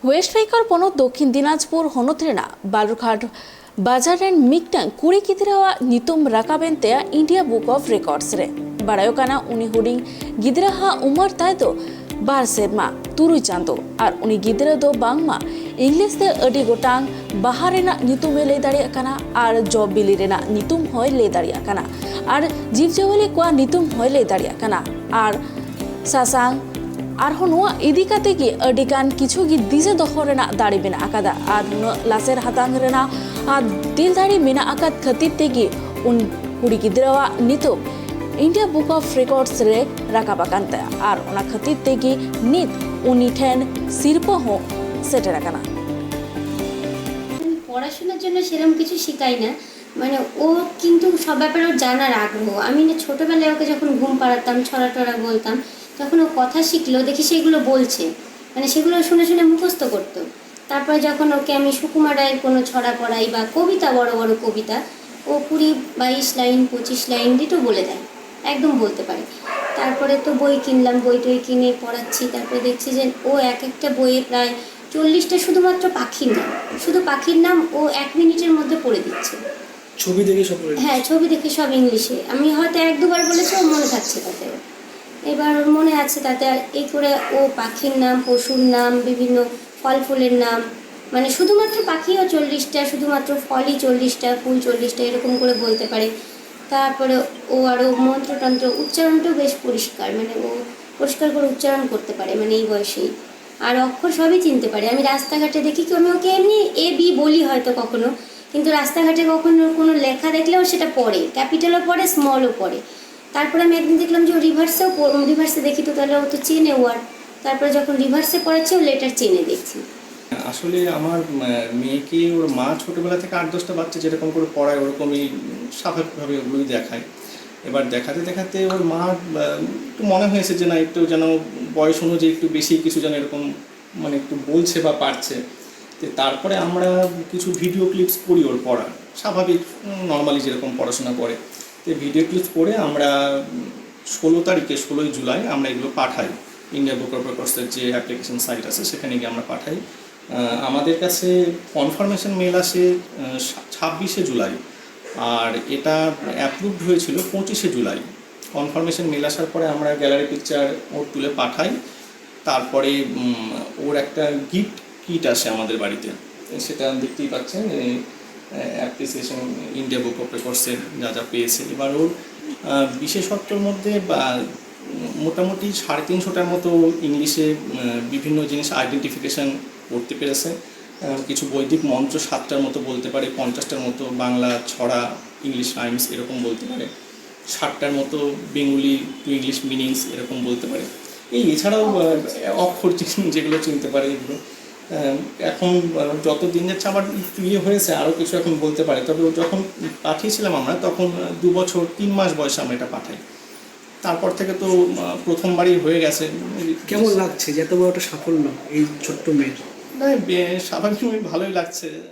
West Bengal ponot দক্ষিণ Dinajpur honothrena Balurghat bajaran miktang kuri gidirawa nitum rakabentea India Book of Records re barayokana uni huding gidiraha umar taito bar serma turui chando ar uni gidira do bangma English te adi gotang baharena nitum le daria kana ar job bili rena nitum hoy le daria kana ar jeev jawali kwa nitum hoy le daria kana ar sasang arho noa idi kate gi adigan kichu gi dise doho rena dari bena akada ar laser hatang rena ar dil dari mena akat khatir tegi un kuri gidrawa nitum India Book of Records re rakabakanta ar ona khatir tegi nit uni ten sirpa ho setera kana পড়াশোনার জন্য সেরকম কিছু শেখাই না, মানে ও কিন্তু সব ব্যাপারে ওর জানার আগ্রহ। আমি না ছোটোবেলায় ওকে যখন ঘুম পাড়াতাম, ছড়া টড়া বলতাম, তখন ও কথা শিখলো, দেখি সেগুলো বলছে, মানে সেগুলো শুনে শুনে মুখস্থ করতো। তারপরে যখন ওকে আমি সুকুমার রায়ের কোনো ছড়া পড়াই বা কবিতা, বড় বড় কবিতা, ও 20-22 লাইন 25 লাইন দিতেও বলে দেয়, একদম বলতে পারে। তারপরে তো বই কিনলাম, বই টই কিনে পড়াচ্ছি। তারপরে দেখছি যে ও এক একটা বইয়ে প্রায় 40টা শুধুমাত্র পাখির নাম, শুধু পাখির নাম ও 1 মিনিটের মধ্যে পড়ে দিচ্ছে। ছবি দেখে সব পড়ে? হ্যাঁ, ছবি দেখে সব ইংলিশে। আমি হয়তো 1-2বার বলেছি, ও মনে থাকছে তাতে, এবার ওর মনে আছে তাতে। আর এই করে ও পাখির নাম, পশুর নাম, বিভিন্ন ফল ফুলের নাম, মানে শুধুমাত্র পাখিও 40টা, শুধুমাত্র ফলই 40টা, ফুল 40টা, এরকম করে বলতে পারে। তারপরে ও আরও মন্ত্রতন্ত্র, উচ্চারণটাও বেশ পরিষ্কার, মানে ও পরিষ্কার করে উচ্চারণ করতে পারে, মানে এই বয়সেই। আর অক্ষর সবই চিনতে পারে। আমি রাস্তাঘাটে দেখি কি, আমি ওকে এমনি এ বি বলি হয়তো কখনো, কিন্তু রাস্তাঘাটে কখনো কোনো লেখা দেখলেও সেটা পড়ে, ক্যাপিটালও পড়ে, স্মলও পড়ে। তারপরে আমি একদিন দেখলাম যে ও রিভার্সে দেখি, তো তাহলে ও তো চেনে ওয়ার্ড। তারপরে যখন রিভার্সে পড়াচ্ছে, ও লেটার চেনে দেখছি। আসলে আমার মেয়েকে ওর মা ছোটোবেলা থেকে 8-10টা বাচ্চা যেরকম করে পড়ায় ওরকমই স্বাভাবিকভাবে ওগুলোই দেখায়। এবার দেখাতে দেখাতে ওর মা একটু মনে হয়েছে যে না, একটু যেন বয়স অনুযায়ী একটু বেশি কিছু যেন এরকম মানে একটু বলছে বা পারছে। তো তারপরে আমরা কিছু ভিডিও ক্লিপস করি ওর পড়ার, স্বাভাবিক নর্মালি যেরকম পড়াশোনা করে। তো ভিডিও ক্লিপস করে আমরা 16 জুলাই আমরা এগুলো পাঠাই ইন্ডিয়া বুক অফ রেকর্ডসের যে অ্যাপ্লিকেশন সাইট আছে সেখানে গিয়ে আমরা পাঠাই। আমাদের কাছে কনফার্মেশন মেল আসে 26 জুলাই, আর এটা অ্যাপ্রুভড হয়েছিল 25 জুলাই। কনফার্মেশন মেল আসার পরে আমরা গ্যালারি পিকচার ওর তুলে পাঠাই। তারপরে ওর একটা গিফট কিট আসে আমাদের বাড়িতে, সেটা দেখতেই পাচ্ছেন, অ্যাপ্রিসিয়েশন ইন্ডিয়া বুক অফ রেকর্ডসের যা যা পেয়েছে। এবার ওর বিশেষত্বর মধ্যে মোটামুটি 350টার মতো ইংলিশে বিভিন্ন জিনিস আইডেন্টিফিকেশান করতে পেরেছে। কিছু বৈদিক মন্ত্র 7টার মতো বলতে পারে, 50টার মতো বাংলা ছড়া, ইংলিশ রাইমস এরকম বলতে পারে, 60টার মতো বেঙ্গলি টু ইংলিশ মিনিংস এরকম বলতে পারে। এছাড়াও অক্ষর যেগুলো চিনতে পারে এগুলো। এখন যত দিন যাচ্ছে আবার একটু হয়েছে, আরও কিছু এখন বলতে পারে। তবে যখন পাঠিয়েছিলাম আমরা, তখন 2 বছর 3 মাস বয়সে আমরা এটা পাঠাই। তারপর থেকে তো প্রথমবারই হয়ে গেছে। কেমন লাগছে যে এত বড় একটা সাফল্য এই ছোট্ট মেয়ের? স্বাভাবিকভাবে ভালোই লাগছে।